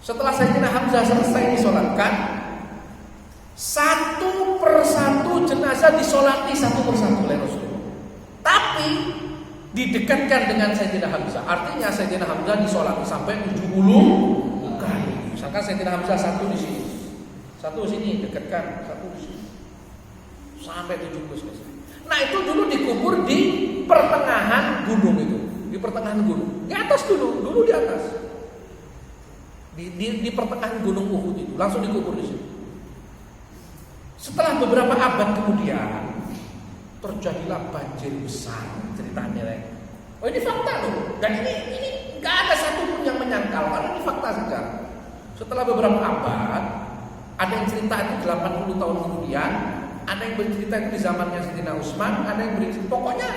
Setelah Sayyidina Hamzah selesai disolatkan, satu persatu jenazah disolati satu persatu oleh Rasulullah. Tapi didekatkan dengan Sayyidina Hamzah. Artinya Sayyidina Hamzah disolati sampai 70 kali. Misalkan Sayyidina Hamzah satu di sini, satu di sini dekatkan, satu di sini, sampai 70 selesai. Nah itu dulu dikubur di pertengahan gunung itu, di pertengahan gunung, di atas dulu di atas, di pertengahan gunung Uhud itu, langsung dikubur di sini. Setelah beberapa abad kemudian terjadilah banjir besar, ceritanya. Oh ini fakta loh, dan ini nggak ada satupun yang menyangkal, karena ini fakta sejarah. Setelah beberapa abad, ada yang cerita itu 80 tahun kemudian, ada yang bercerita itu di zamannya Sayyidina Utsman, ada yang bercerita, pokoknya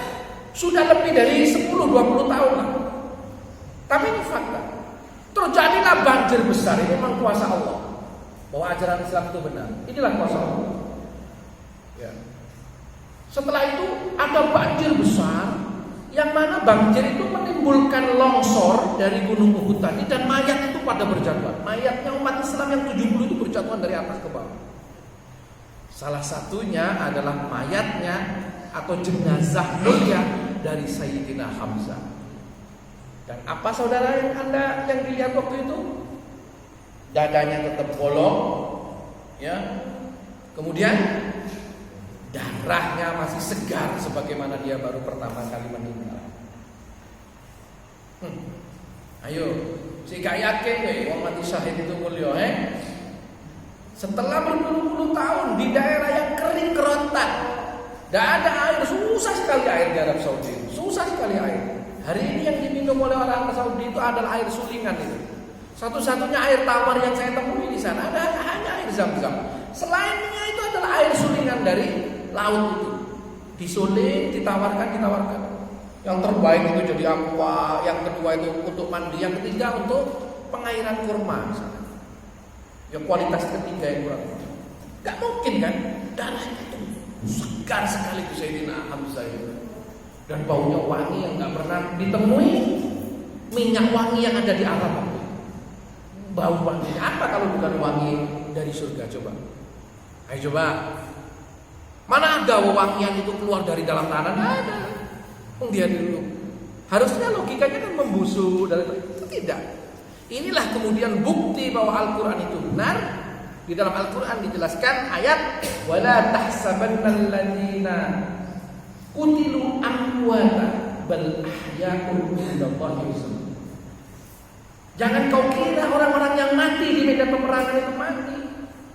sudah lebih dari 10-20 tahun lah. Tapi ini fakta. Terjadilah banjir besar, ini memang kuasa Allah. Bahwa ajaran Islam itu benar. Inilah kuasa Allah. Ya. Setelah itu ada banjir besar, yang mana banjir itu menimbulkan longsor dari gunung Uhud tadi, dan mayat itu pada berjatuhan. Mayatnya umat Islam yang 70 itu berjatuhan dari atas ke bawah. Salah satunya adalah mayatnya atau jenazah mulia dari Sayyidina Hamzah. Dan apa saudara yang dilihat waktu itu? Dadanya tetap bolong, ya. Kemudian darahnya masih segar sebagaimana dia baru pertama kali meninggal. Ayo, si gak yakin wong mati syahid itu mulia, Setelah berpuluh-puluh tahun di daerah yang kering kerontang, tidak ada air, susah sekali air di Arab Saudi, susah sekali air. Hari ini yang diminum oleh orang Arab Saudi itu adalah air sulingan itu. Satu-satunya air tawar yang saya temui di sana ada hanya air Zam-Zam. Selainnya itu adalah air sulingan dari laut itu. Disuling, ditawarkan. Yang terbaik itu jadi aqua, yang kedua itu untuk mandi, yang ketiga untuk pengairan kurma misalnya. Ya kualitas ketiga yang kurang. Gak mungkin kan? Darahnya itu segar sekali itu Sayyidina Hamzah itu. Dan baunya wangi yang gak pernah ditemui minyak wangi yang ada di Arab. Bau wangi apa kalau bukan wangi dari surga? Coba. Ayo coba. Mana ada wangian itu keluar dari dalam tanah? Nggak ada. Dia dulu. Harusnya logikanya kan membusuk dari itu tidak. Inilah kemudian bukti bahwa Al-Quran itu benar. Di dalam Al-Quran dijelaskan ayat wala tahsabannal ladzina qutilu amwata bal ahya'un 'indallahi yurzaqun. Jangan kau kira orang-orang yang mati di medan peperangan itu mati.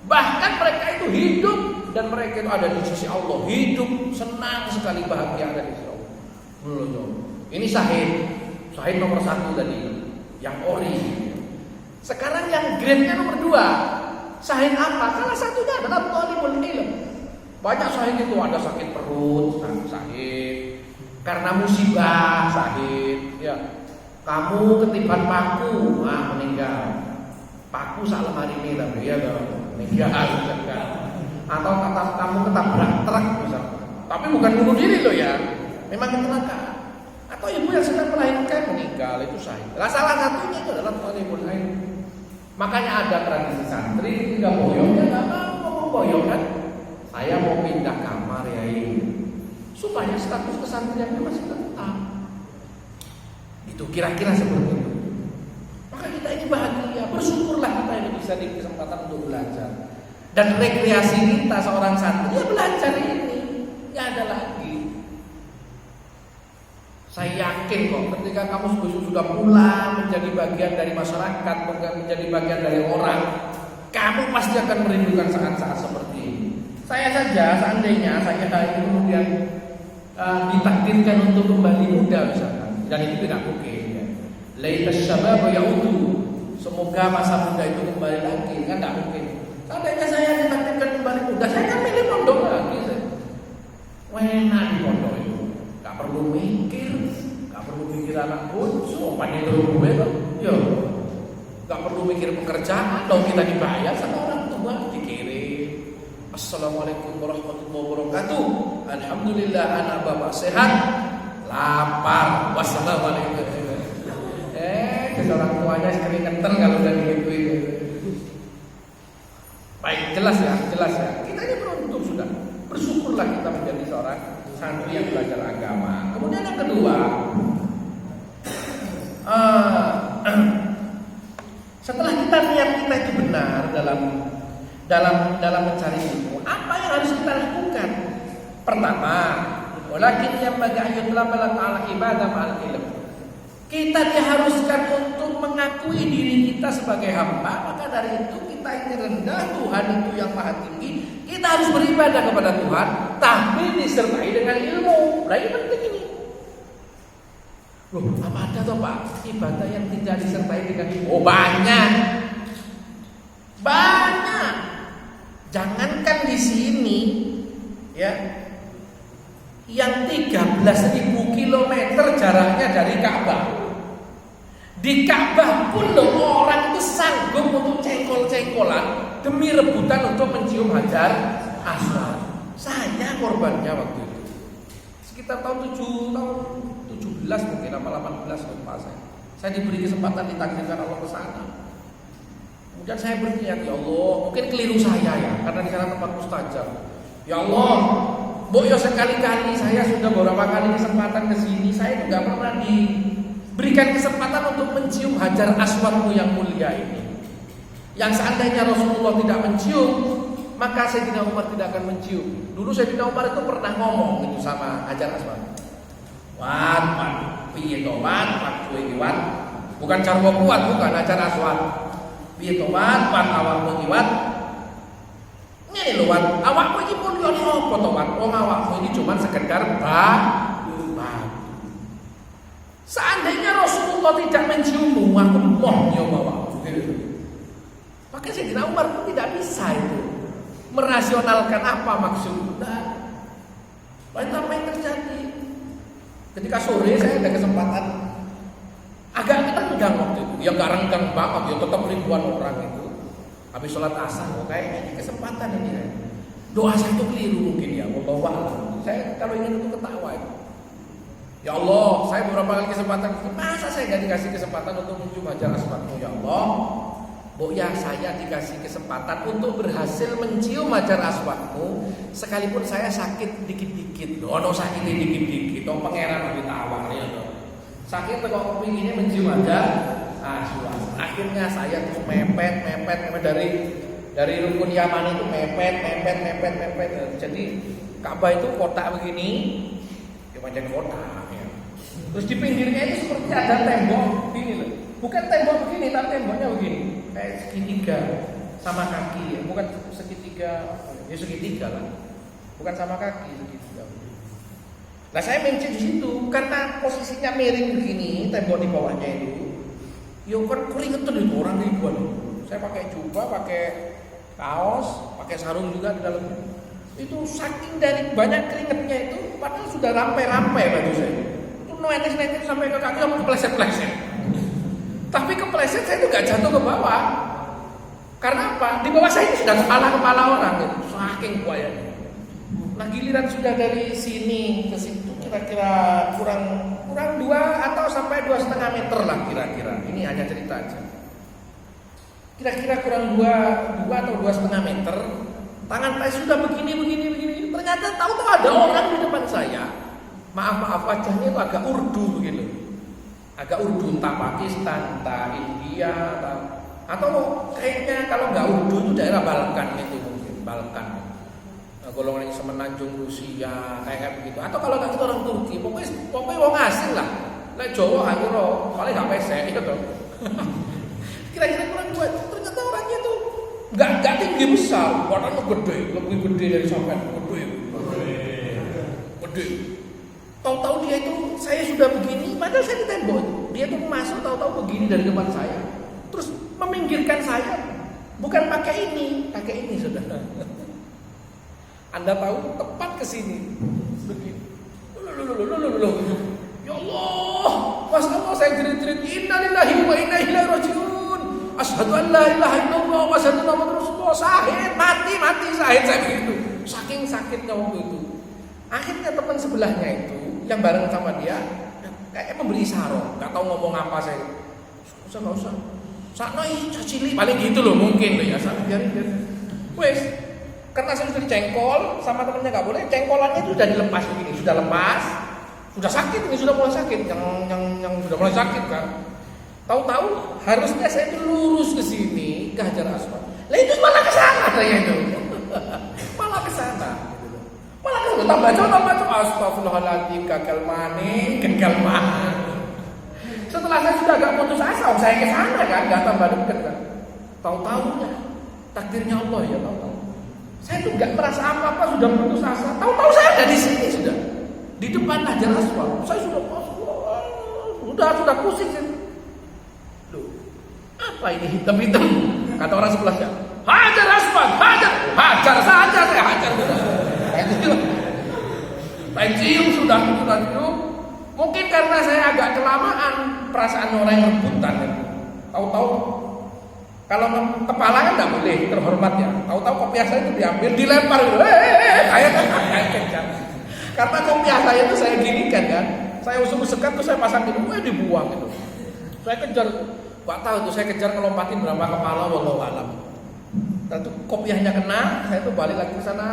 Bahkan mereka itu hidup dan mereka itu ada di sisi Allah, hidup senang sekali, bahagia ada di sisi Allah. Ini Syahid nomor 1 tadi, yang ori. Sekarang yang grade-nya nomor 2. Syahid apa? Salah satunya adalah thalibul ilm. Banyak syahid itu ada sakit perut, syahid. Karena musibah, syahid. Ya. Kamu ketiban paku, meninggal. Paku salah hari ini tapi ya meninggal. Atau kamu ketabrak truk misalnya. Tapi bukan bunuh diri loh ya. Memang kecelakaan. Atau ibu yang sedang melahirkan meninggal, itu syahid. Salah satunya itu adalah thalibul ilm. Makanya ada tradisi santri ketika boyong, dia nggak mau boyong kan? Saya mau pindah kamar ya ini, supaya status kesantriannya masih tetap. Itu kira-kira seperti itu. Maka kita ini bahagia, bersyukurlah kita ini bisa diberi kesempatan untuk belajar. Dan rekreasi kita seorang santri ya belajar ini, nggak ada lagi. Saya yakin kok ketika kamu sudah pulang menjadi bagian dari masyarakat, menjadi bagian dari orang, kamu pasti akan merindukan saat-saat seperti ini. Saya saja seandainya saya kemudian ditakdirkan untuk kembali muda misalkan, dan itu tidak mungkin ya. Laitas syabab yaudu. Semoga masa muda itu kembali lagi, kan tidak mungkin. Seandainya saya ditakdirkan kembali muda, saya akan milih pondok lagi. Enak di pondok itu. Gak perlu mikir anak bojo, panjang dulu gue kan, yo, gak perlu mikir pekerjaan, dong kita dibayar sama orang tua, dikirim. Assalamualaikum warahmatullahi wabarakatuh. Alhamdulillah anak bapak sehat, lapar. Wassalamualaikum. Orang tuanya sering ngeten kalau udah digituin. jelas ya. Kita ini beruntung sudah. Bersyukurlah kita menjadi seorang santri yang belajar agama. Kemudian yang kedua, setelah niat kita itu benar dalam mencari ilmu, apa yang harus kita lakukan? Pertama, walakin yang bagi ayatullah ta'ala ibadah ma'al ilm. Kita diharuskan untuk mengakui diri kita sebagai hamba. Maka dari itu kita ini rendah, Tuhan itu yang maha tinggi. Kita harus beribadah kepada Tuhan, tapi disertai dengan ilmu. Nah ini penting ini. Loh, apa ada toh Pak ibadah yang tidak disertai dengan ilmu? Oh banyak. Jangankan di sini, ya, yang 13.000 kilometer jaraknya dari Ka'bah. Di Ka'bah pun loh orang itu sanggup untuk cengkol-cengkolan demi rebutan untuk mencium hajar aswad. Saya korbannya waktu itu. Sekitar tahun 17 mungkin apa 18 lupa saya. Saya diberi kesempatan ditakdirkan Allah ke sana. Kemudian saya berniat, ya Allah, mungkin keliru saya ya, karena di sana tempat mustajab. Ya Allah, ya sekali-kali saya sudah beberapa kali kesempatan ke sini, saya itu nggak pernah diberikan kesempatan untuk mencium hajar aswadmu yang mulia ini. Yang seandainya Rasulullah tidak mencium, maka Sayyidina Umar tidak akan mencium. Dulu Sayyidina Umar itu pernah ngomong itu sama hajar aswad. Wan, piye to wan, bukan carwa kuat, bukan hajar aswad. Piye to wan, awakmu iki wan. Ngene lho wan, awakmu iki pun yo apa to wan? Wong awakmu iki cuma sekedar batu. Seandainya Rasulullah tidak menciummu, aku moh nyium awakmu. Maka Sayyidina Umar pun tidak bisa itu merasionalkan apa maksudnya. Lalu apa yang terjadi? Ketika sore saya ada kesempatan agak renggang waktu itu. Ya nggak renggang banget, ya tetap ribuan orang itu. Habis sholat asar, kayaknya ini kesempatan ini. Doa saya itu keliru mungkin ya, wallahu a'lam. Saya kalau ingin itu ketawa itu. Ya Allah, saya beberapa kali kesempatan, masa saya nggak dikasih kesempatan untuk mencium hajar aswadmu ya Allah? Ya saya dikasih kesempatan untuk berhasil mencium hajar aswadmu, sekalipun saya sakit dikit-dikit. No sakit dikit-dikit, dong pangeran lebih tawar ya dong. Sakit kok kepinginnya mencium hajar aswad. Akhirnya saya tuh mepet dari rukun Yaman itu mepet. Jadi Ka'bah itu kotak begini, ya macam kotak. Ya. Terus di pinggirnya itu seperti ada tembok begini loh. Bukan tembok begini, tapi temboknya begini. Kayak segitiga sama kaki ya, bukan segitiga, ya segitiga lah, bukan sama kaki segitiga. Nah saya mencet di situ karena posisinya miring begini, tembok di bawahnya itu, ya kan keringetan itu orang ribuan. Saya pakai jubah, pakai kaos, pakai sarung juga di dalam. Itu saking dari banyak keringetnya itu, padahal sudah rampai baju saya. Itu netes sampai ke kaki, kepleset-pleset. Tapi kepleset saya itu gak jatuh ke bawah. Karena apa? Di bawah saya ini sudah kepala orang gitu. Saking buayanya. Nah giliran sudah dari sini ke situ kira-kira kurang 2 atau sampai 2,5 meter lah kira-kira. Ini hanya cerita aja. Kira-kira kurang 2 atau 2,5 meter. Tangan saya sudah begini. Ternyata tahu-tahu ada orang di depan saya. Maaf wajahnya itu agak Urdu begitu. Agak Urdu, entah Pakistan, entah India, atau kayaknya kalau nggak Urdu itu daerah Balkan itu mungkin Balkan. Nah, golongan semenanjung Rusia kayak begitu. Atau kalau nggak itu orang Turki, pokoknya orang asing lah. Nah Jawa akhirnya paling nggak pesek itu tuh. Kira-kira kurang 2. Ternyata orangnya tuh nggak tinggi besar, badannya gede, lebih gede dari sampean, gede. Tahu-tahu dia itu saya sudah begini, padahal saya di tembok. Dia tuh masuk tahu-tahu begini dari depan saya. Terus meminggirkan saya. Bukan pakai ini saudara. Anda tahu tepat ke sini. Begini. Ya Allah, Mas Allah saya jerit-jerit innalillahi wa inna ilaihi rajiun. Asyhadu an la ilaha illallah wa asyhadu anna Muhammadar Rasulullah. Syahid, mati saya begitu. Saking sakitnya waktu itu. Akhirnya teman sebelahnya itu yang bareng sama dia kayak memberi isyarat, nggak tahu ngomong apa saya. Nggak usah. Sakno cacili paling gitu loh mungkin loh ya. Biarin. Wes Karena saya sudah dicengkol sama temennya nggak boleh, cengkolannya itu sudah dilepas begini, sudah lepas, sudah sakit, ini sudah mulai sakit, yang sudah mulai sakit kan. Tahu-tahu harusnya saya itu lurus ke sini ke Hajar Aswad. Lah itu malah ke sana saya itu. Malah ke sana. Malah ke sana tambah astagfirullahaladzim gagal maning, gagal maning. Setelah saya sudah agak putus asa, saya ke sana kan, enggak tambah dekat kan. Tahu-tahunya takdirnya Allah ya, tahu-tahu. Saya tuh nggak merasa apa-apa, sudah putus asa. Tahu-tahu saya ada di sini sudah, di depan Hajar Aswad. Saya sudah pusing sih. Loh, apa ini hitam-hitam? Kata orang sebelahnya, Hajar Aswad, hajar saja saya hajar. Saya cium sudah cium. Mungkin karena saya agak kelamaan perasaan orang yang rebutan. Ya. Tahu-tahu. Kalau kepala kan nggak boleh terhormat ya. Tahu-tahu kopiah saya itu diambil, dilempar, kayak kejar. Karena kopiah saya itu saya ginikan kan, saya usuk-usukkan tuh saya pasang gitu, dibuang itu. Saya kejar, nggak tahu tuh saya kejar ngelompatin berapa kepala, wallahu alam. Dan tuh kopiahnya kena, saya tuh balik lagi ke sana.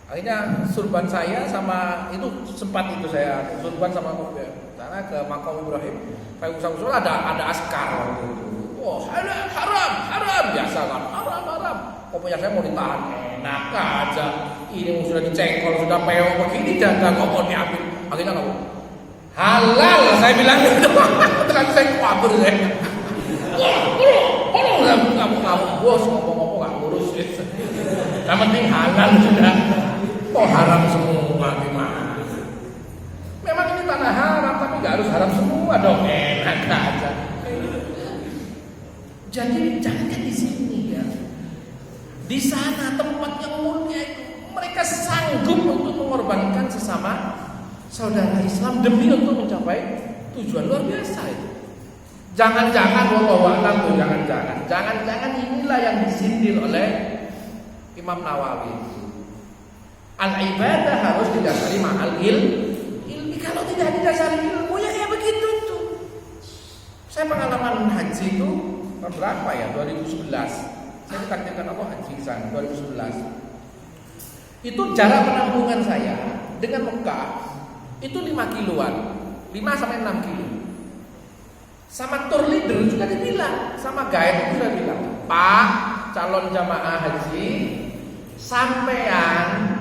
Akhirnya surban saya sama itu sempat itu saya surban sama kopiah. Karena ke Makam Ibrahim, saya usah-usah ada askar. Gitu. Oh, haram, biasa kan, haram. Pokoknya saya mau ditahan, enak aja. Ini sudah dicengkol, sudah peok begini, jangan kok mau diambil. Akhirnya kamu halal, saya bilang gitu. Terus saya kabur saya. Kamu bos ngomong-ngomong nggak ngurus. Yang penting halal sudah. Oh haram semua gimana? Memang ini tanah haram, tapi nggak harus haram semua dong, enak aja. Jadi jangan di sini ya. Di sana tempat yang mulia itu mereka sanggup untuk mengorbankan sesama saudara Islam demi untuk mencapai tujuan luar biasa itu. Jangan-jangan wallahu a'lam tuh jangan-jangan inilah yang disindir oleh Imam Nawawi. Al-ibadah harus didasari ma'al ilmi. Kalau tidak didasari ilmu ya begitu tuh. Saya pengalaman haji itu berapa ya? 2011. Saya ditakdirkan Allah haji ke sana 2011. Itu jarak penampungan saya dengan Mekah itu 5 kiloan. 5 sampai 6 kilo. Sama tour leader juga dibilang, sama guide juga bilang, "Pak, calon jamaah haji, sampean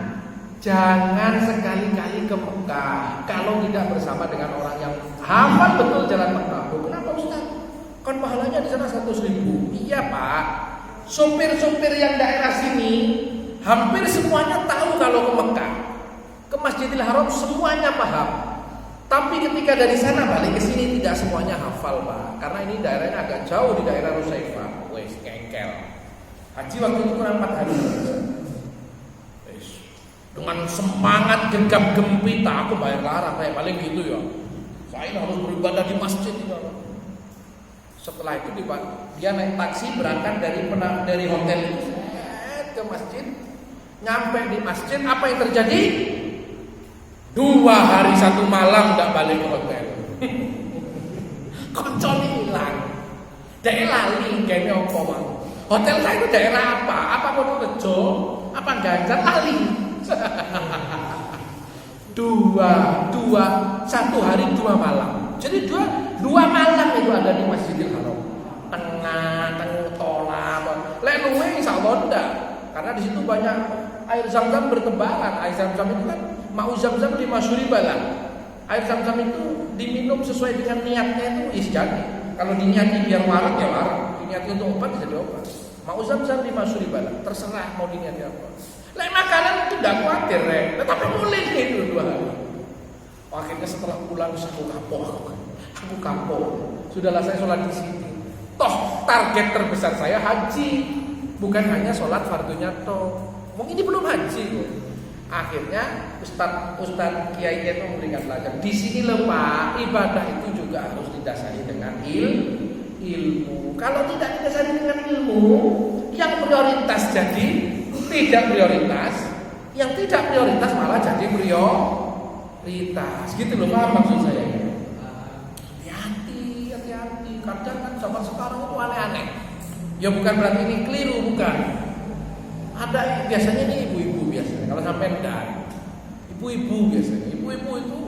jangan sekali-kali ke Mekah kalau tidak bersama dengan orang yang hafal betul jalan Mekah." Kenapa Ustaz? Kan pahalanya di sana 100.000. Iya Pak. Sopir-sopir yang daerah sini hampir semuanya tahu kalau ke Mekah, ke Masjidil Haram semuanya paham. Tapi ketika dari sana balik ke sini tidak semuanya hafal Pak. Karena ini daerahnya agak jauh di daerah Rusaifah. Wes kengkel. Haji waktu itu kurang 4 hari. Dengan semangat gegap gempita aku bayar larang kayak paling gitu ya. Saya harus beribadah di masjid itu. Setelah itu dia naik taksi berangkat dari hotel itu ke masjid. Nyampe di masjid apa yang terjadi? 2 hari 1 malam tidak balik ke hotel. Koncone hilang. Dek lali kayaknya apa mang. Hotel saya itu daerah apa? Apa Purworejo? Apa Ganjar lali? 1 hari 2 malam. Jadi 2 malam itu ada di Masjidil Haram. Tengah tola. Lek luwe insyaallah ndak. Karena di situ banyak air Zam-Zam bertebaran. Air Zam-Zam itu kan mau Zam-Zam 5 syuribalah. Air Zam-Zam itu diminum sesuai dengan niatnya itu jadi. Kalau diniati biar warak ya warak. Diniati untuk obat jadi obat. Mau Zam-Zam 5 syuribalah. Terserah mau diniati apa. Lek makanan itu tidak khawatir tetapi mulai itu 2 hari. Akhirnya setelah pulang aku kapok. Sudahlah saya sholat di sini. Toh target terbesar saya haji, bukan hanya sholat fardunya toh. Mungkin ini belum haji. Akhirnya Ustadz Kiai itu memberikan pelajaran. Di sini loh Pak, ibadah itu juga harus didasari dengan ilmu. Kalau tidak didasari dengan ilmu, yang prioritas jadi tidak prioritas, yang tidak prioritas malah jadi prioritas. Gitu loh Pak maksud saya. Hati-hati. Kadang kan zaman sekarang itu aneh-aneh. Ya bukan berarti ini keliru, bukan. Ada biasanya nih ibu-ibu biasanya. Kalau sampai enggak, ibu-ibu biasanya. Ibu-ibu itu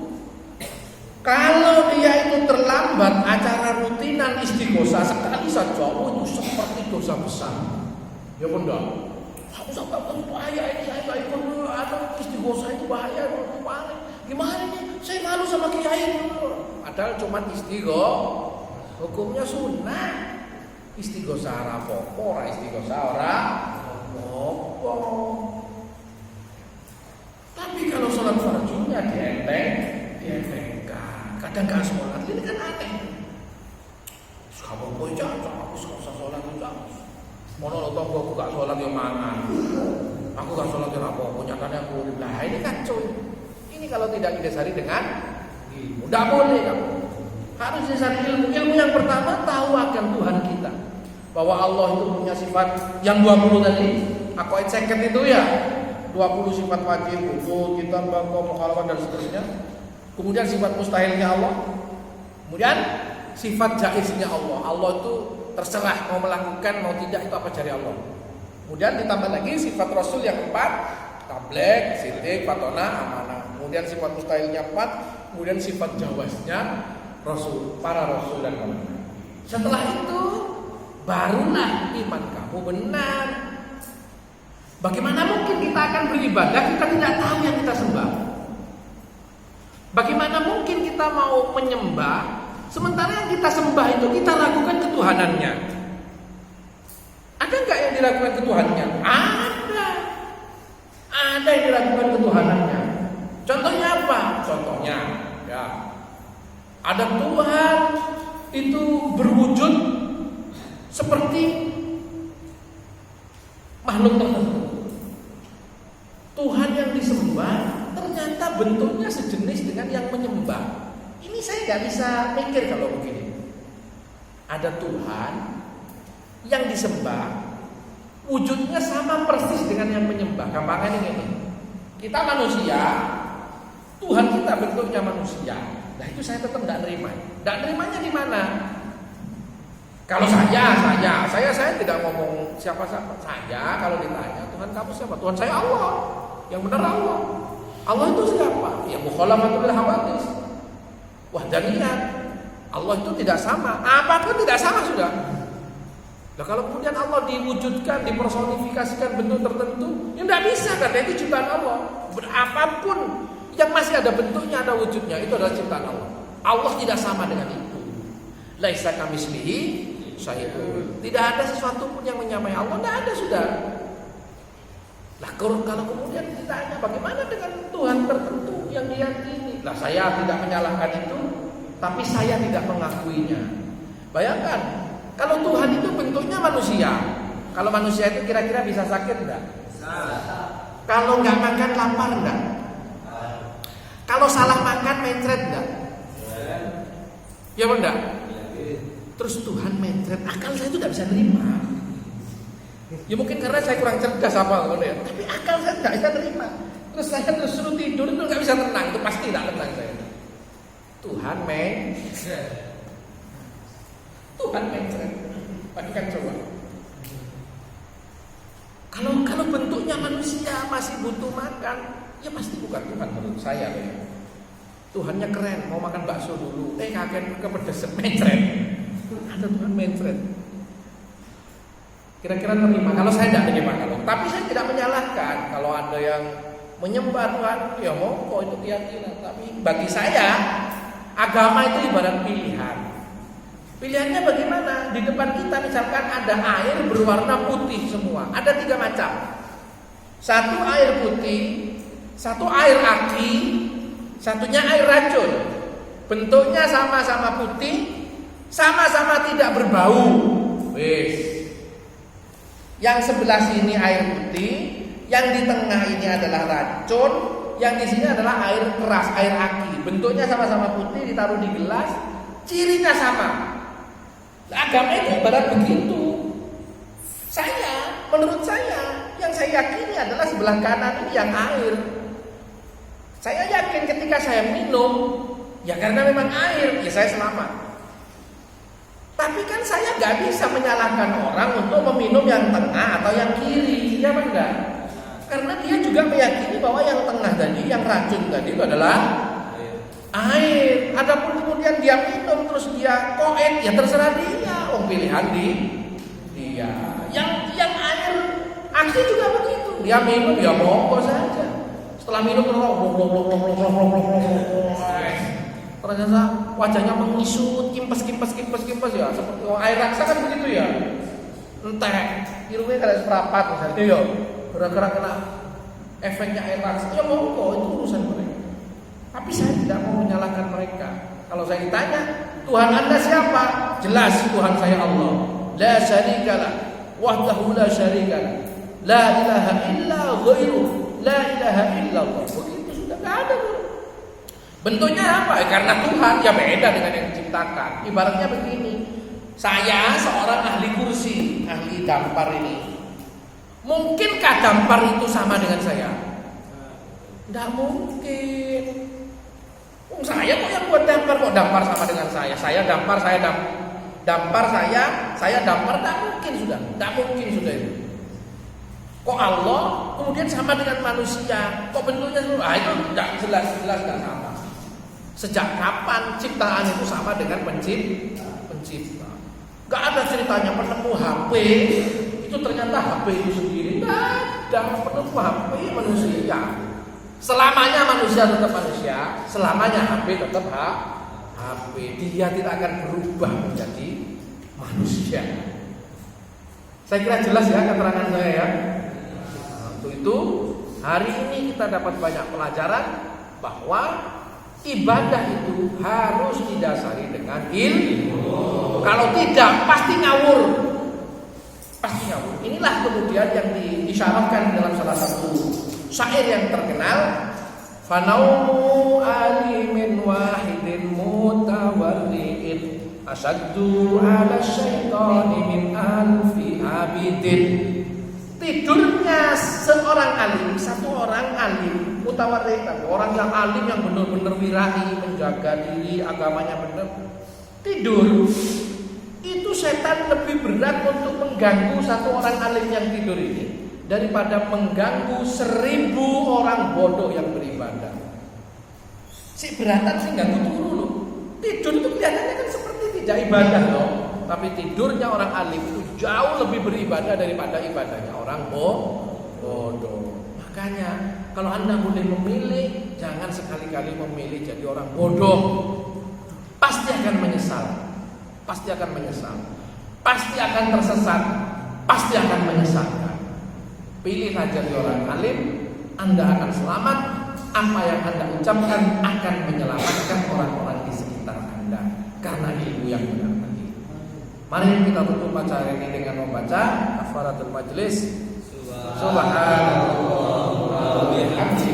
kalau dia itu terlambat acara rutinan istighosah sekali saja, itu seperti dosa besar. Ya benar. Aku sampai bahaya ini, saya nggak ikut atau istighosah itu bahaya. Gimana nih? Saya malu sama kiai. Padahal cuma istighosah, hukumnya sunnah. Istighosah rapopo, istighosah ora rapopo. Tapi kalau sholat fardunya dientengkan. Kadang nggak sholat, ini kan aneh. Kamu boleh jangan, aku usah sholat juga. Mono lo tonggo aku gak sholat yang mangan. Aku gak sholat yang apa? Nyatanya aku lah ini kacau. Ini kalau tidak didasari dengan ilmu, tidak boleh kamu. Harus didasari ilmu. Ilmu yang pertama tahu akan Tuhan kita, bahwa Allah itu punya sifat yang 20 tadi. Aku ceket itu ya 20 sifat wajib, wujud, kita bangko, mukhalafah dan seterusnya. Kemudian sifat mustahilnya Allah. Kemudian sifat jaiznya Allah. Allah itu terserah mau melakukan mau tidak, itu apa dari Allah. Kemudian ditambah lagi sifat Rasul yang 4, tabligh, sidik, fatona, amanah. Kemudian sifat mustahilnya 4, kemudian sifat jawaznya Rasul, para Rasul dan amanah. Setelah itu barulah iman kamu benar. Bagaimana mungkin kita akan beribadah kita tidak tahu yang kita sembah? Bagaimana mungkin kita mau menyembah sementara yang kita sembah itu kita lakukan ketuhanannya? Ada enggak yang dilakukan ketuhanannya? Ada yang dilakukan ketuhanannya. Contohnya apa? Contohnya ya, ada Tuhan itu berwujud seperti makhluk tertentu. Tuhan yang disembah ternyata bentuknya sejenis dengan yang menyembah. Ini saya nggak bisa mikir kalau begini. Ada Tuhan yang disembah, wujudnya sama persis dengan yang menyembah. Gampangnya ini. Kita manusia, Tuhan kita bentuknya manusia. Nah itu saya tetap tidak nerima. Tidak nerimanya di mana? Kalau saya tidak ngomong siapa-siapa. Saya kalau ditanya Tuhan kamu siapa? Tuhan saya Allah. Yang benar Allah. Allah itu siapa? Ya mukhalafatul hawadits. Wahdaniyat. Allah itu tidak sama. Apapun tidak sama sudah. Nah kalau kemudian Allah diwujudkan, dipersonifikasikan bentuk tertentu, ya tidak bisa karena itu ciptaan Allah. Apapun yang masih ada bentuknya, ada wujudnya, itu adalah ciptaan Allah. Allah tidak sama dengan itu. Laisa kamitslihi syai'un. Tidak ada sesuatu pun yang menyamai Allah, tidak ada sudah. Lah kalau kemudian ditanya bagaimana dengan Tuhan tertentu yang diyakini? Lah saya tidak menyalahkan itu, tapi saya tidak mengakuinya. Bayangkan kalau Tuhan itu bentuknya manusia. Kalau manusia itu kira-kira bisa sakit enggak? Kalau nggak makan lapar enggak? Kalau salah makan mencret enggak? Ya enggak? Terus Tuhan mencret, akal saya itu tidak bisa nerima. Ya mungkin karena saya kurang cerdas apa ya. Tapi akal saya tidak bisa terima. Terus saya suruh tidur itu nggak bisa tenang, itu pasti tidak tenang saya. Tuhan mencret. Tuhan mencret. Bayangkan coba. Kalau bentuknya manusia masih butuh makan, ya pasti bukan Tuhan menurut saya. Ya. Tuhannya keren, mau makan bakso dulu. Kakek kepedesan mencret. Ada Tuhan mencret. Kira-kira terima. Kalau saya tidak terima tapi saya tidak menyalahkan kalau ada yang menyembah Tuhan, ya monggo itu keyakinan. Tapi bagi saya agama itu ibarat pilihan. Pilihannya bagaimana? Di depan kita misalkan ada air berwarna putih semua. Ada 3 macam. Satu air putih, satu air aki, satunya air racun. Bentuknya sama-sama putih, sama-sama tidak berbau. Wes. Yang sebelah sini air putih, yang di tengah ini adalah racun, yang di sini adalah air keras, air aki. Bentuknya sama-sama putih, ditaruh di gelas, cirinya sama. Agama itu ibarat begitu. Menurut saya, yang saya yakini adalah sebelah kanan ini yang air. Saya yakin ketika saya minum, ya karena memang air, ya saya selamat. Tapi Tapi kan saya nggak bisa menyalahkan orang untuk meminum yang tengah atau yang kiri, ya enggak? Karena dia juga meyakini bahwa yang tengah tadi, yang racun tadi itu adalah air. Adapun kemudian dia minum terus dia koet, ya terserah dia. Pilihan dia. Yang air asli juga begitu. Dia minum ya monggo saja. Setelah minum ternyata wajahnya mengisut, kimpes ya, seperti air raksa kan begitu ya. Entek, irungnya kayak seperapat misalnya. Iya. Gara-gara kena efeknya air raksa, ya monggo, itu urusan mereka. Tapi saya tidak mau menyalahkan mereka. Kalau saya ditanya, Tuhan Anda siapa? Jelas Tuhan saya Allah. La syarikalah, wahdahu la syarikalah. La ilaha illa ghairuh, la ilaha illallah. Begitu sudah enggak ada. Bentuknya apa? Karena Tuhan ya beda dengan yang diciptakan. Ibaratnya begini. Saya seorang ahli kursi, ahli dampar ini. Mungkinkah dampar itu sama dengan saya? Tidak mungkin. Saya kok yang buat dampar, kok dampar sama dengan saya? Saya dampar, dampar, saya dampar, tidak mungkin sudah. Tidak mungkin sudah itu. Kok Allah kemudian sama dengan manusia? Kok bentuknya sama? Itu tidak jelas tidak sama. Sejak kapan ciptaan itu sama dengan pencipta? Gak ada ceritanya penemu HP itu ternyata HP itu sendiri. Gak ada, penemu HP manusia. Selamanya manusia tetap manusia, selamanya HP tetap HP. Dia tidak akan berubah menjadi manusia. Saya kira jelas ya keterangan saya ya. Untuk itu hari ini kita dapat banyak pelajaran bahwa ibadah itu harus didasari dengan ilmu. Kalau tidak pasti ngawur. Pasti ngawur. Inilah kemudian yang diisyaratkan dalam salah satu syair yang terkenal, fanau alimin wahidin mutawarri'in asaddu ala syaitani min alfi abidin. Tidurnya seorang alim, satu orang alim mutawarri', orang yang alim yang benar-benar wirai, menjaga diri, agamanya benar, tidur. Itu setan lebih berat untuk mengganggu satu orang alim yang tidur ini daripada mengganggu 1000 orang bodoh yang beribadah. Si beratan sih ganggu dulu. Tidur itu kelihatannya kan seperti tidak ibadah loh. Tapi tidurnya orang alim itu jauh lebih beribadah daripada ibadahnya orang bodoh. Makanya kalau Anda boleh memilih, jangan sekali-kali memilih jadi orang bodoh. Pasti akan menyesal. Pasti akan menyesal. Pasti akan tersesat. Pasti akan menyesatkan. Pilihlah jadi orang alim, Anda akan selamat. Apa yang Anda ucapkan akan menyelamatkan orang-orang di sekitar Anda karena ilmu yang benar tadi. Mari kita tutup acara ini dengan membaca kafaratul majlis. Subhanallah wa bihamdihi.